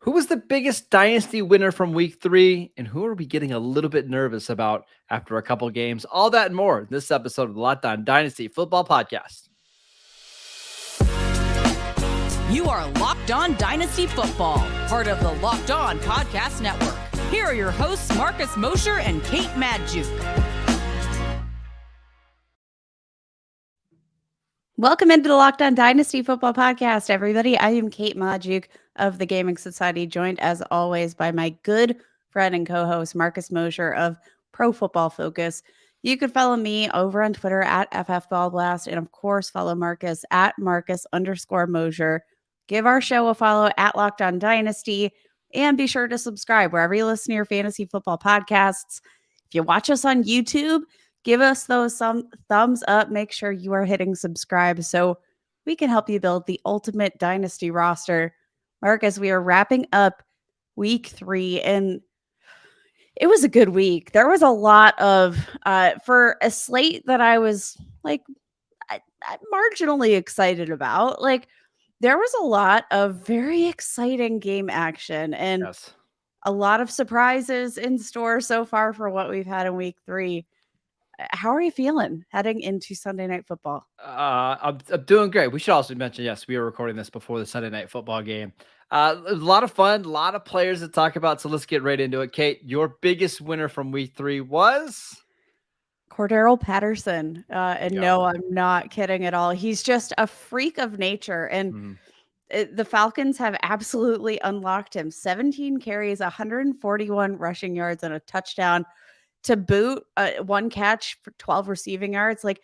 Who was the biggest dynasty winner from week 3? And who are we getting a little bit nervous about after a couple games? All that and more in this episode of the Locked On Dynasty Football Podcast. You are Locked On Dynasty Football, part of the Locked On Podcast Network. Here are your hosts, Marcus Mosher and Kate Magdziuk. Welcome into the Locked On Dynasty Football Podcast, everybody. I am Kate Magdziuk of the Gaming Society, joined as always by my good friend and co-host Marcus Mosher of Pro Football Focus. You can follow me over on Twitter at FFBallBlast, and of course follow Marcus at Marcus_Mosher. Give our show a follow at Locked On Dynasty, and be sure to subscribe wherever you listen to your fantasy football podcasts. If you watch us on YouTube, give us those some thumbs up. Make sure you are hitting subscribe so we can help you build the ultimate dynasty roster. Marcus, we are wrapping up week 3, and it was a good week. There was a lot of, for a slate that I was like marginally excited about. Like, there was a lot of very exciting game action and a lot of surprises in store so far for what we've had in week 3. How are you feeling heading into Sunday Night Football? I'm doing great. We should also mention, yes, we are recording this before the Sunday Night Football game. A lot of fun, a lot of players to talk about, so let's get right into it. Kate, your biggest winner from week 3 was? Cordarrelle Patterson. And no, I'm not kidding at all. He's just a freak of nature. And the Falcons have absolutely unlocked him. 17 carries, 141 rushing yards, and a touchdown. To boot, 1 catch for 12 receiving yards. Like,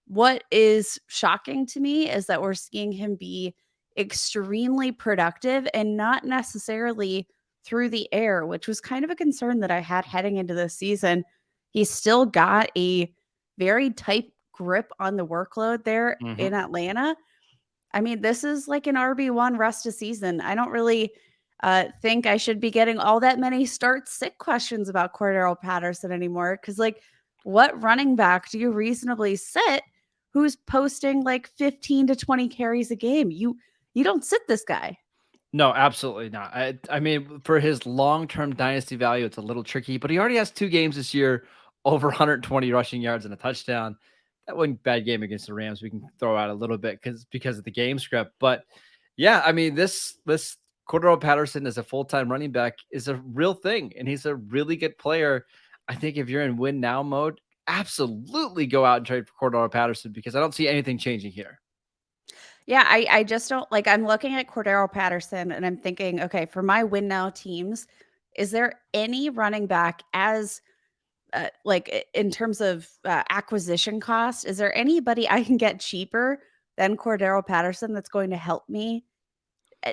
what is shocking to me is that we're seeing him be extremely productive and not necessarily through the air, which was kind of a concern that I had heading into this season. He's still got a very tight grip on the workload there in Atlanta. I mean, this is like an RB1 rest of season. I don't really think I should be getting all that many start-sit questions about Cordarrelle Patterson anymore. Because, like, what running back do you reasonably sit who's posting like 15 to 20 carries a game? You don't sit this guy. No, absolutely not. I mean, for his long-term dynasty value, it's a little tricky, but he already has 2 games this year, over 120 rushing yards and a touchdown. That wasn't a bad game against the Rams. We can throw out a little bit because of the game script. But yeah, I mean, this Cordarrelle Patterson as a full-time running back is a real thing, and he's a really good player. I think if you're in win now mode, absolutely go out and trade for Cordarrelle Patterson, because I don't see anything changing here. Yeah, I just don't like. I'm looking at Cordarrelle Patterson and I'm thinking, okay, for my win now teams, is there any running back as like in terms of acquisition cost? Is there anybody I can get cheaper than Cordarrelle Patterson that's going to help me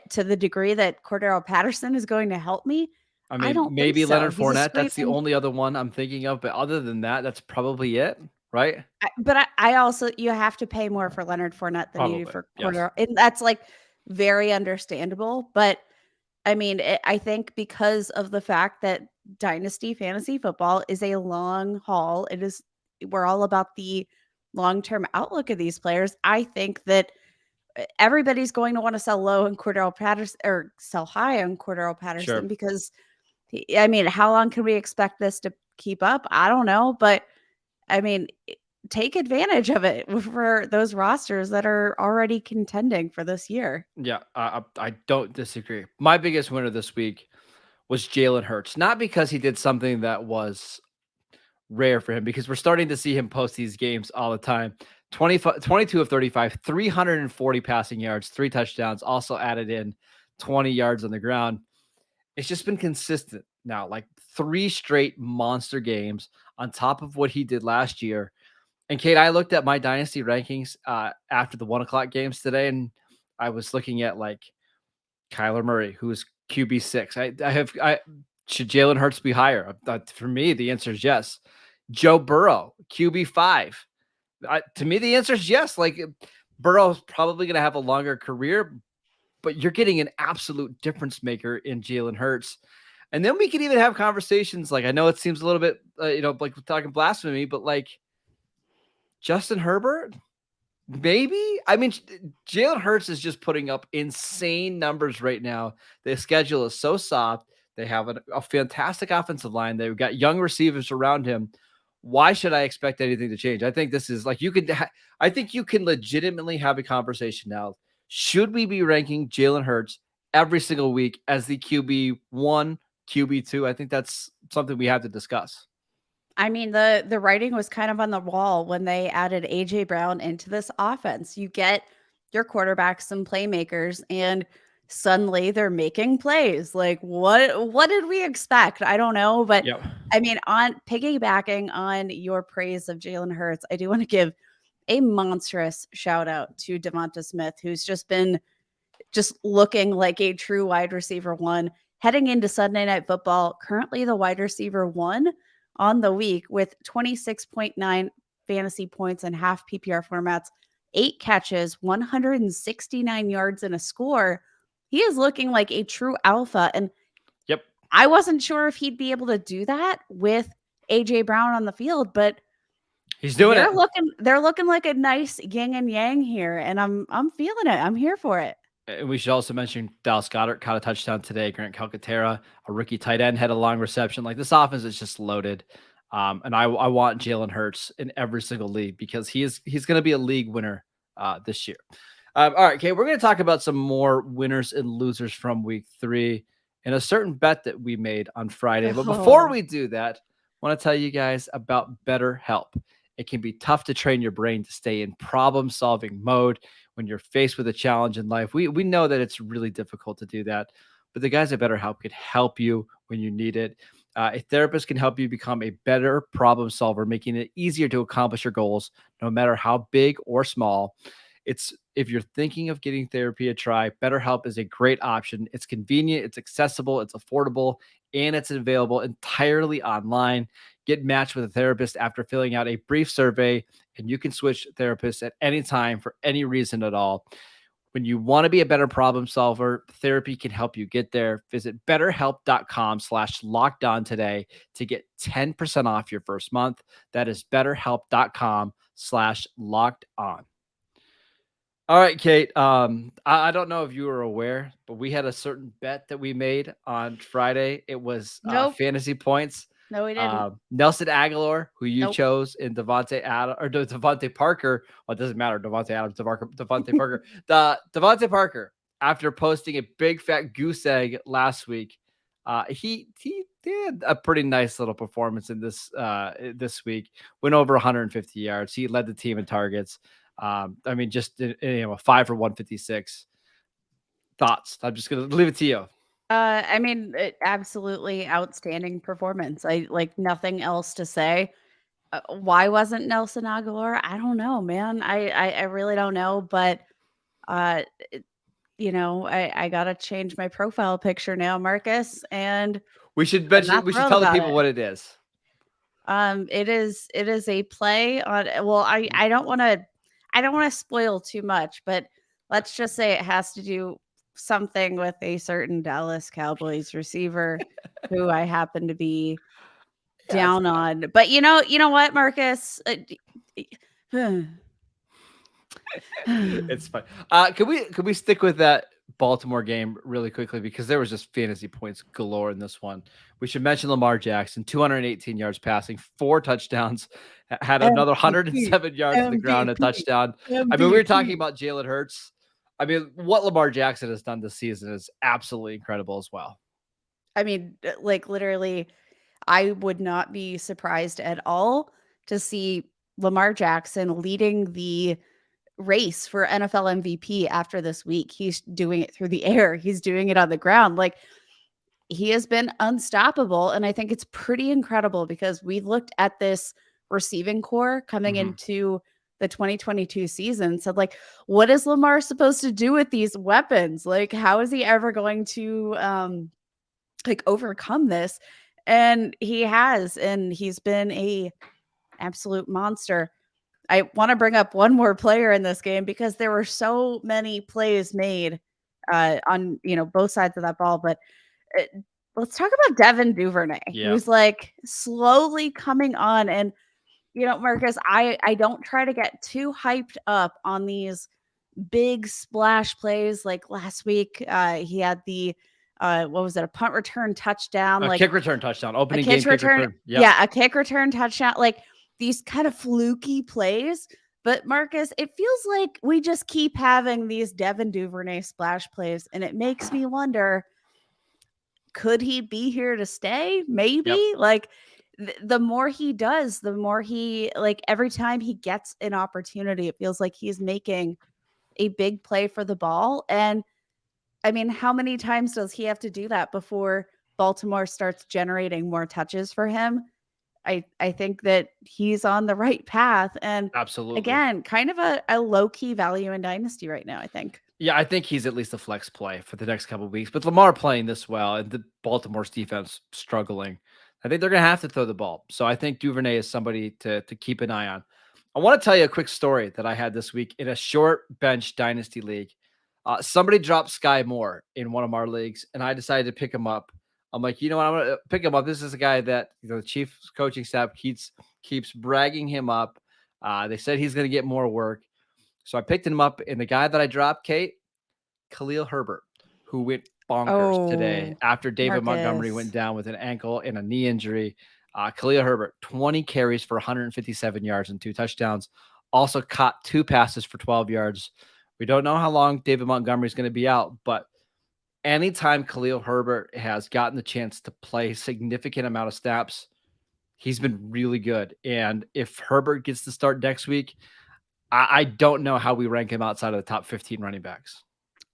to the degree that Cordarrelle Patterson is going to help me? I mean, don't maybe think so. Leonard He's a Fournette. That's the scraping. only other one I'm thinking of. But other than that, that's probably it, right? But I also, you have to pay more for Leonard Fournette than you do Probably, for yes. Cordarrelle. And that's like very understandable. But I mean, I think because of the fact that dynasty fantasy football is a long haul, we're all about the long-term outlook of these players. I think that everybody's going to want to sell low on Cordarrelle Patterson or sell high on Cordarrelle Patterson because, I mean, how long can we expect this to keep up? I don't know, but I mean, take advantage of it for those rosters that are already contending for this year. Yeah, I don't disagree. My biggest winner this week was Jalen Hurts, not because he did something that was rare for him, because we're starting to see him post these games all the time. 22 of 35, 340 passing yards, 3 touchdowns, also added in 20 yards on the ground. It's just been consistent now, like 3 straight monster games on top of what he did last year. And Kate, I looked at my dynasty rankings after the 1:00 games today, and I was looking at like Kyler Murray, who is QB6. Should Jalen Hurts be higher? For me, the answer is yes. Joe Burrow, QB5. To me, the answer is yes. Like, Burrow's probably going to have a longer career, but you're getting an absolute difference maker in Jalen Hurts. And then we could even have conversations. Like, I know it seems a little bit, like we're talking blasphemy, but like Justin Herbert, Maybe. I mean, Jalen Hurts is just putting up insane numbers right now. Their schedule is so soft. They have a fantastic offensive line. They've got young receivers around him. Why should I expect anything to change? I think this is like I think you can legitimately have a conversation now. Should we be ranking Jalen Hurts every single week as the QB1, QB2? I think that's something we have to discuss. I mean, the writing was kind of on the wall when they added AJ Brown into this offense. You get your quarterbacks some playmakers, and suddenly they're making plays. Like what did we expect? I don't know, but Yep. I mean, on piggybacking on your praise of Jalen Hurts, I do want to give a monstrous shout out to Devonta Smith, who's just looking like a true wide receiver one heading into Sunday Night Football. Currently the wide receiver one on the week with 26.9 fantasy points in half PPR formats, 8 catches, 169 yards and a score. He is looking like a true alpha. And Yep. I wasn't sure if he'd be able to do that with AJ Brown on the field, but He's doing it. They're looking like a nice yin and yang here, and I'm feeling it. I'm here for it. And we should also mention Dallas Goedert caught a touchdown today. Grant Calcaterra, a rookie tight end, had a long reception. Like, this offense is just loaded. And I want Jalen Hurts in every single league because he's going to be a league winner this year. All right, okay, we're going to talk about some more winners and losers from week 3 and a certain bet that we made on Friday. But before we do that, I want to tell you guys about BetterHelp. It can be tough to train your brain to stay in problem-solving mode when you're faced with a challenge in life. We know that it's really difficult to do that, but the guys at BetterHelp can help you when you need it. A therapist can help you become a better problem solver, making it easier to accomplish your goals, no matter how big or small. If you're thinking of getting therapy a try, BetterHelp is a great option. It's convenient, it's accessible, it's affordable, and it's available entirely online. Get matched with a therapist after filling out a brief survey, and you can switch therapists at any time for any reason at all. When you want to be a better problem solver, therapy can help you get there. Visit betterhelp.com/lockedon today to get 10% off your first month. That is betterhelp.com/lockedon. All right, Kate. I don't know if you were aware, but we had a certain bet that we made on Friday. It was Nope. fantasy points. No, we didn't. Nelson Aguilar, who you Nope. chose, in Devontae Parker. Well, it doesn't matter. Devontae Adams, Devontae Parker. Devontae Parker, after posting a big fat goose egg last week, he did a pretty nice little performance in this week. Went over 150 yards. He led the team in targets. I mean, just 5 for 156. Thoughts? I'm just gonna leave it to you. I mean, absolutely outstanding performance. I like nothing else to say. Why wasn't Nelson Aguilar? I don't know, man. I really don't know. But uh, I gotta change my profile picture now, Marcus, and We should I'm not we should thrilled tell the about people it. what it is. It is a play on. Well, I don't want to spoil too much, but let's just say it has to do something with a certain Dallas Cowboys receiver who I happen to be down on. But you know what, Marcus? It's fine. Can we stick with that Baltimore game really quickly, because there was just fantasy points galore in this one. We should mention Lamar Jackson, 218 yards passing, 4 touchdowns, had another 107 yards on the ground, a touchdown. I mean, we were talking about Jalen Hurts. I mean, what Lamar Jackson has done this season is absolutely incredible as well. I mean, like literally, I would not be surprised at all to see Lamar Jackson leading the race for NFL MVP after this week. He's doing it through the air. He's doing it on the ground. Like, he has been unstoppable. And I think it's pretty incredible because we looked at this receiving core coming into the 2022 season, said, like, what is Lamar supposed to do with these weapons? Like, how is he ever going to overcome this? And he has, and he's been a absolute monster. I want to bring up one more player in this game because there were so many plays made on both sides of that ball. But let's talk about Devin Duvernay, who's like slowly coming on. And Marcus, I don't try to get too hyped up on these big splash plays. Like last week, he had the what was it, a punt return touchdown, A like kick return touchdown, a opening game kick kick return. return. Yep. Yeah, a kick return touchdown, like these kind of fluky plays. But Marcus, it feels like we just keep having these Devin Duvernay splash plays, and it makes me wonder, could he be here to stay? Maybe. Yep. Like the more he does, the more he, like, every time he gets an opportunity, it feels like he's making a big play for the ball. And I mean, how many times does he have to do that before Baltimore starts generating more touches for him? I think that he's on the right path. And Absolutely. again, kind of a low-key value in Dynasty right now, I think. Yeah, I think he's at least a flex play for the next couple of weeks. But Lamar playing this well and the Baltimore's defense struggling, I think they're going to have to throw the ball. So I think Duvernay is somebody to keep an eye on. I want to tell you a quick story that I had this week in a short bench dynasty league. Somebody dropped Sky Moore in one of our leagues, and I decided to pick him up. I'm like, you know what? I'm going to pick him up. This is a guy that the chief coaching staff keeps bragging him up. They said he's going to get more work. So I picked him up, and the guy that I dropped, Kate, Khalil Herbert, who went bonkers today after David Montgomery went down with an ankle and a knee injury. Khalil Herbert, 20 carries for 157 yards and 2 touchdowns. Also caught 2 passes for 12 yards. We don't know how long David Montgomery is going to be out, but anytime Khalil Herbert has gotten the chance to play a significant amount of snaps, he's been really good. And if Herbert gets to start next week, I don't know how we rank him outside of the top 15 running backs.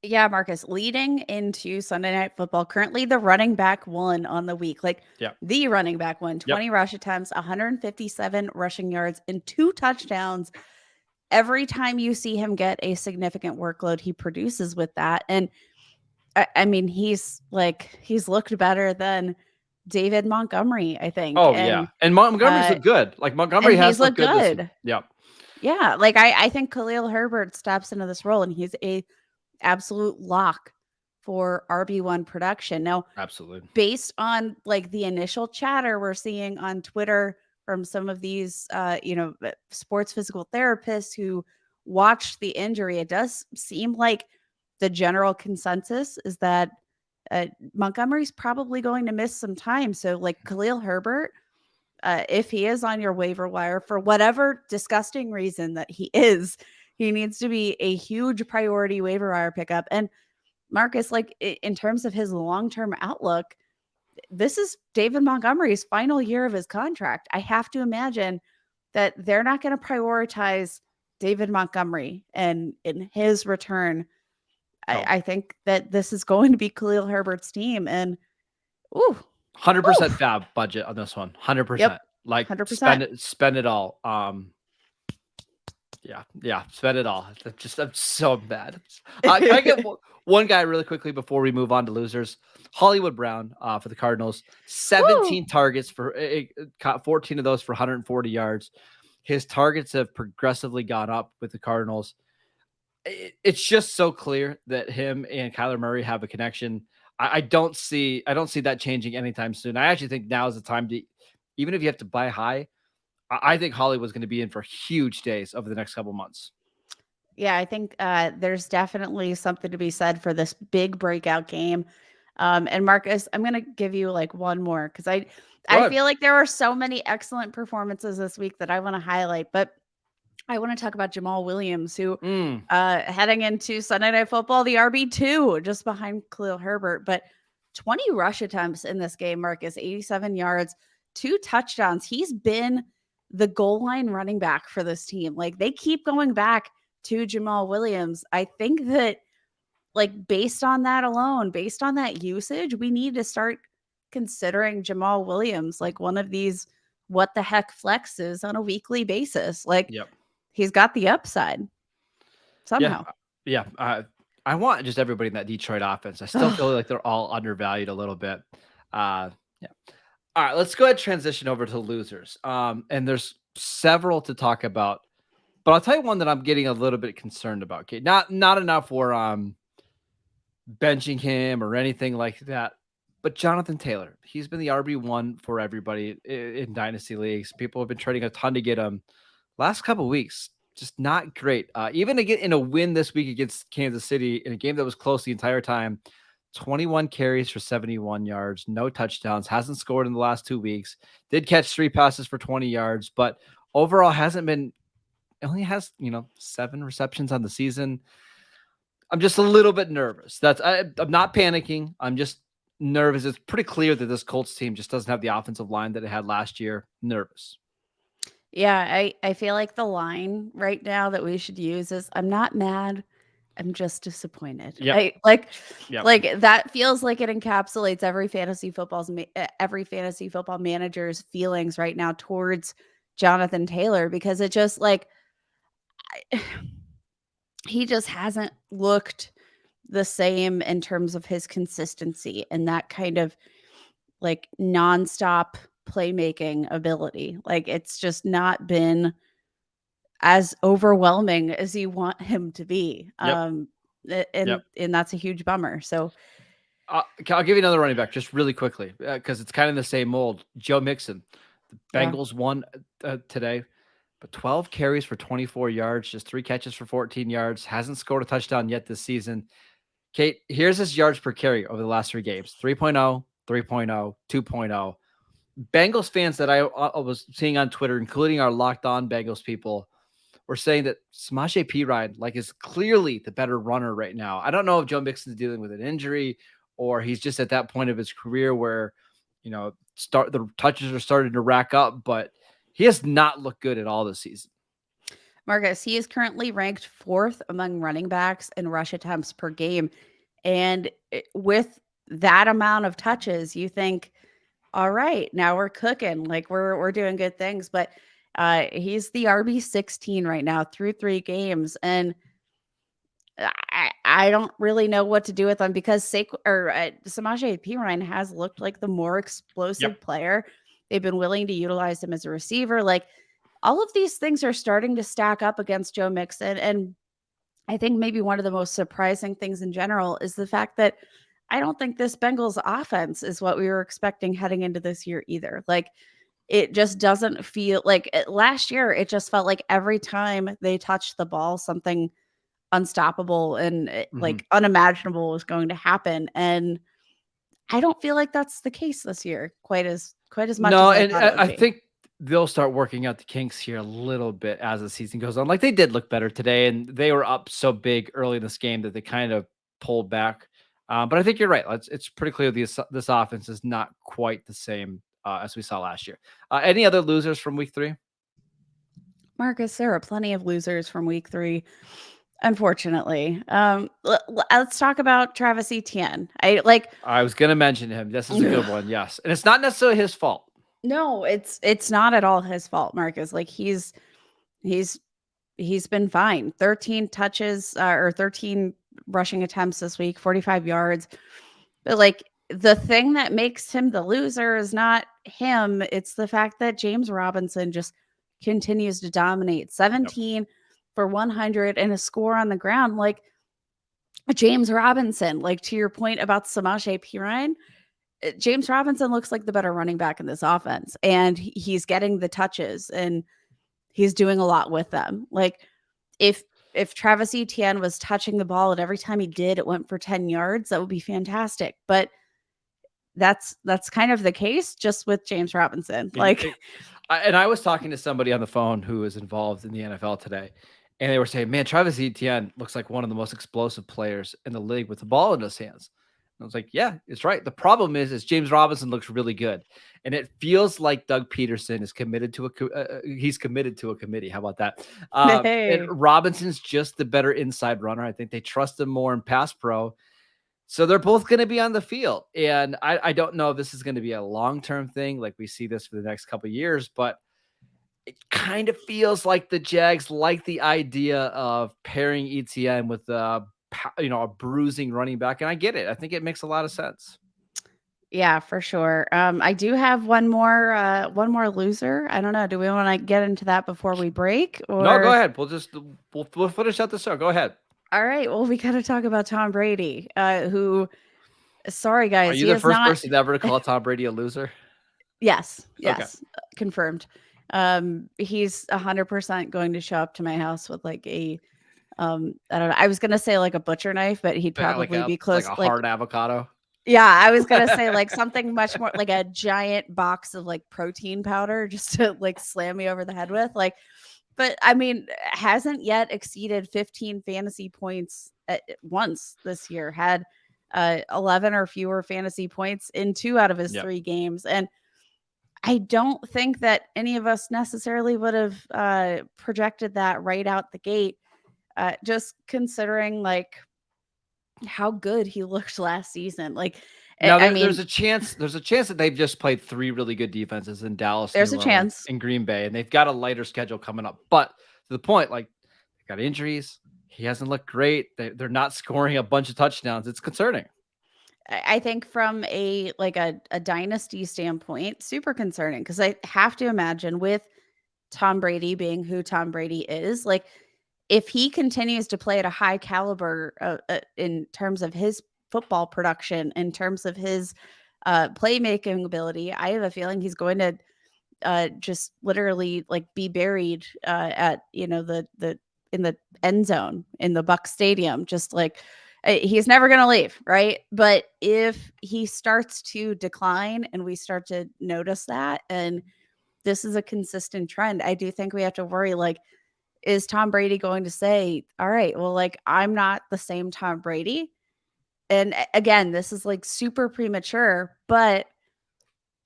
Yeah, Marcus, leading into Sunday Night Football, currently the running back one on the week. Like, the running back one, 20 rush attempts, 157 rushing yards, and 2 touchdowns. Every time you see him get a significant workload, he produces with that. And I mean, he's looked better than David Montgomery, I think. Oh, yeah. And Montgomery's looked good. Like, Montgomery has looked good. Yep. Yeah. Like, I think Khalil Herbert steps into this role, and he's a absolute lock for RB1 production. Now, absolutely, based on like the initial chatter we're seeing on Twitter from some of these, sports physical therapists who watched the injury, it does seem like the general consensus is that Montgomery's probably going to miss some time. So, like, Khalil Herbert, if he is on your waiver wire for whatever disgusting reason that he is, he needs to be a huge priority waiver wire pickup. And Marcus, like, in terms of his long-term outlook, this is David Montgomery's final year of his contract. I have to imagine that they're not going to prioritize David Montgomery and in his return. No. I think that this is going to be Khalil Herbert's team. And 100% fab budget on this one. 100%. Yep, like 100%. Spend it all. Yeah, spend it all. I'm so bad. Can I get one guy really quickly before we move on to losers? Hollywood Brown for the Cardinals. 17 targets for caught 14 of those for 140 yards. His targets have progressively gone up with the Cardinals. It's just so clear that him and Kyler Murray have a connection. I don't see that changing anytime soon. I actually think now is the time to, even if you have to buy high, I think Hollywood's going to be in for huge days over the next couple months. Yeah, I think there's definitely something to be said for this big breakout game. And Marcus, I'm going to give you like one more because I feel like there were so many excellent performances this week that I want to highlight. But I want to talk about Jamal Williams, who heading into Sunday Night Football, the RB2, just behind Khalil Herbert. But 20 rush attempts in this game, Marcus, 87 yards, 2 touchdowns. He's been the goal line running back for this team. Like, they keep going back to Jamal Williams. I think that, like, based on that alone, based on that usage, we need to start considering Jamal Williams like one of these what the heck flexes on a weekly basis. Like, he's got the upside somehow. Yeah. I want just everybody in that Detroit offense. I still feel like they're all undervalued a little bit. Yeah. All right, let's go ahead and transition over to losers. And there's several to talk about, but I'll tell you one that I'm getting a little bit concerned about. Okay, not enough for benching him or anything like that. But Jonathan Taylor, he's been the RB1 for everybody in dynasty leagues. People have been trading a ton to get him. Last couple of weeks, just not great. Even to get in a win this week against Kansas City in a game that was close the entire time, 21 carries for 71 yards, no touchdowns, hasn't scored in the last 2 weeks. Did catch 3 passes for 20 yards, but overall hasn't been only has, 7 receptions on the season. I'm just a little bit nervous. I'm not panicking. I'm just nervous. It's pretty clear that this Colts team just doesn't have the offensive line that it had last year. Nervous. Yeah, I feel like the line right now that we should use is I'm not mad, I'm just disappointed. Yep. I like Yep. like that feels like it encapsulates every fantasy football manager's feelings right now towards Jonathan Taylor because it just like he just hasn't looked the same in terms of his consistency and that kind of like nonstop playmaking ability. Like it's just not been as overwhelming as you want him to be. Yep. And that's a huge bummer. So I'll give you another running back just really quickly because it's kind of the same mold. Joe Mixon, the yeah. Bengals won today, but 12 carries for 24 yards, just 3 catches for 14 yards. Hasn't scored a touchdown yet this season. Kate, here's his yards per carry over the last 3 games: 3.0, 3.0, 2.0. Bengals fans that I was seeing on Twitter, including our Locked On Bengals people, were saying that Samaje Perine is clearly the better runner right now. I don't know if Joe Mixon's dealing with an injury or he's just at that point of his career where, the touches are starting to rack up, but he has not looked good at all this season. Marcus, he is currently ranked 4th among running backs in rush attempts per game. And with that amount of touches, you think, all right, now we're cooking. Like we're doing good things. But he's the RB16 right now through 3 games. And I don't really know what to do with him because Samaje Perine has looked like the more explosive player. They've been willing to utilize him as a receiver. Like all of these things are starting to stack up against Joe Mixon. And I think maybe one of the most surprising things in general is the fact that I don't think this Bengals offense is what we were expecting heading into this year either. Like it just doesn't feel like last year, it just felt like every time they touched the ball, something unstoppable and like unimaginable was going to happen. And I don't feel like that's the case this year quite as much. No, as and I think they'll start working out the kinks here a little bit as the season goes on. Like they did look better today, and they were up so big early in this game that they kind of pulled back. But I think you're right. It's pretty clear this offense is not quite the same as we saw last year. Any other losers from week 3? Marcus, there are plenty of losers from week 3. Unfortunately, let's talk about Travis Etienne. I was going to mention him. This is a good one. Yes. And it's not necessarily his fault. No, it's not at all his fault, Marcus. Like he's been fine. 13 touches or 13 rushing attempts this week, 45 yards. But like the thing that makes him the loser is not him. It's the fact that James Robinson just continues to dominate. 17 for 100 and a score on the ground. Like James Robinson, like to your point about Samaje Perine, James Robinson looks like the better running back in this offense, and he's getting the touches and he's doing a lot with them. Like if Travis Etienne was touching the ball and every time he did, it went for 10 yards, that would be fantastic. But that's kind of the case just with James Robinson. And I was talking to somebody on the phone who is involved in the NFL today, and they were saying, man, Travis Etienne looks like one of the most explosive players in the league with the ball in his hands. And I was like, yeah, it's right. The problem is James Robinson looks really good. And it feels like Doug Peterson is committed to he's committed to a committee. How about that? And Robinson's just the better inside runner. I think they trust him more in pass pro. So they're both going to be on the field. And I don't know if this is going to be a long-term thing. Like we see this for the next couple of years, but it kind of feels like the Jags like the idea of pairing ETN with a bruising running back. And I get it. I think it makes a lot of sense. Yeah, for sure. I do have one more loser. I don't know. Do we want to get into that before we break? Or... No, go ahead. We'll finish out the show. Go ahead. All right. Well, we got to talk about Tom Brady, who Sorry, Are guys. you He the is first not. person ever to call Tom Brady a loser? Yes, Okay. yes, confirmed. He's 100% going to show up to my house with like a, I don't know. I was gonna say like a butcher knife, but he'd Yeah, probably be like close. a Like, hard avocado. yeah, I was gonna say like something much more like a giant box of like protein powder just to like slam me over the head with. Like, but I mean, hasn't yet exceeded 15 fantasy points at once this year. Had 11 or fewer fantasy points in 2 out of his Yep. 3 games, and I don't think that any of us necessarily would have projected that right out the gate. Just considering like how good he looked last season. Like, Now I there's mean, a chance that they've just played 3 really good defenses in Dallas, there's New a Orleans, chance. and Green Bay, and they've got a lighter schedule coming up. But to the point, like they got injuries. He hasn't looked great. They're not scoring a bunch of touchdowns. It's concerning. I think from a like a dynasty standpoint, super concerning because I have to imagine with Tom Brady being who Tom Brady is, like if he continues to play at a high caliber in terms of his football production, in terms of his playmaking ability, I have a feeling he's going to just literally like be buried at the in the end zone in the Buck Stadium, just like he's never going to leave, right? But if he starts to decline and we start to notice that, and this is a consistent trend, I do think we have to worry like, is Tom Brady going to say, all right, well, like I'm not the same Tom Brady? And again, this is like super premature, but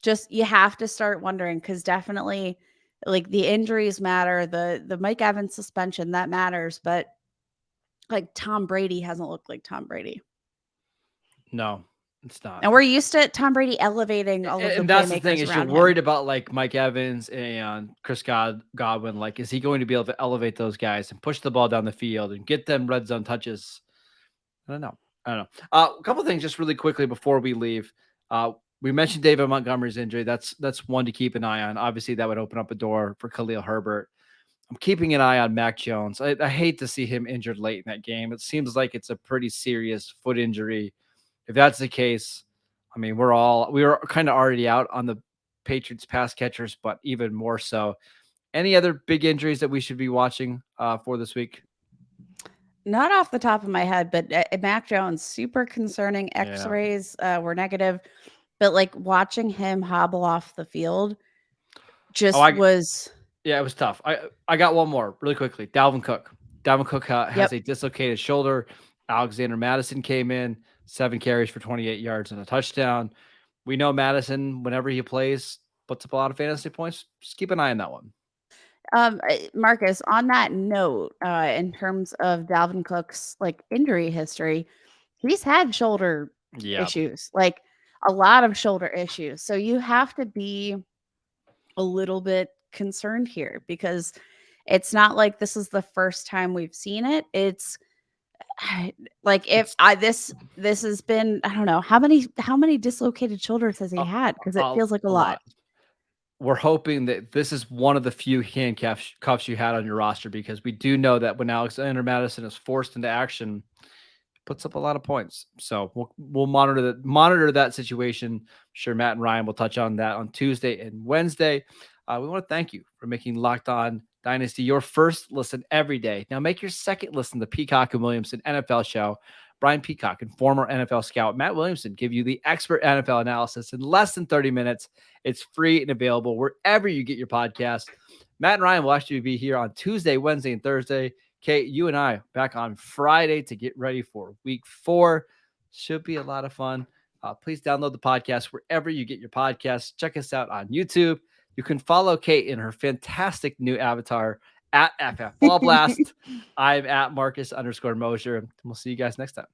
just you have to start wondering because definitely like the injuries matter, the Mike Evans suspension that matters, but like Tom Brady hasn't looked like Tom Brady. No, it's not. And we're used to Tom Brady elevating all of the And that's the thing playmakers is you're around him. worried about like Mike Evans and Chris Godwin. Like, is he going to be able to elevate those guys and push the ball down the field and get them red zone touches? I don't know. I don't know. A couple things just really quickly before we leave. We mentioned David Montgomery's injury. That's one to keep an eye on. Obviously, that would open up a door for Khalil Herbert. I'm keeping an eye on Mac Jones. I hate to see him injured late in that game. It seems like it's a pretty serious foot injury. If that's the case, I mean, we were kind of already out on the Patriots pass catchers, but even more so. Any other big injuries that we should be watching for this week? Not off the top of my head, but Mac Jones, super concerning. Yeah. X-rays were negative, but like watching him hobble off the field Oh, just was. yeah, it was tough. I got one more really quickly. Dalvin Cook. Dalvin Cook has Yep. a dislocated shoulder. Alexander Madison came in, 7 carries for 28 yards and a touchdown. We know Madison, whenever he plays, puts up a lot of fantasy points. Just keep an eye on that one. Marcus, on that note, in terms of Dalvin Cook's like injury history, he's had shoulder Yeah. issues, like a lot of shoulder issues. So you have to be a little bit concerned here because it's not like this is the first time we've seen it. It's like if I this has been, I don't know how many dislocated shoulders has he had, because it feels like a A lot. lot. We're hoping that this is one of the few handcuffs cuffs you had on your roster because we do know that when Alexander Madison is forced into action, puts up a lot of points. So we'll monitor that situation. I'm sure Matt and Ryan will touch on that on Tuesday and Wednesday. We want to thank you for making Locked On Dynasty your first listen every day. Now make your second listen to Peacock and Williamson NFL show. Brian Peacock and former NFL scout Matt Williamson give you the expert NFL analysis in less than 30 minutes. It's free and available wherever you get your podcast. Matt and Ryan will actually be here on Tuesday, Wednesday, and Thursday. Kate, you and I back on Friday to get ready for week 4. Should be a lot of fun. Please download the podcast wherever you get your podcasts. Check us out on YouTube. You can follow Kate in her fantastic new avatar at FF Ball Blast. I'm at Marcus_Mosher. We'll see you guys next time.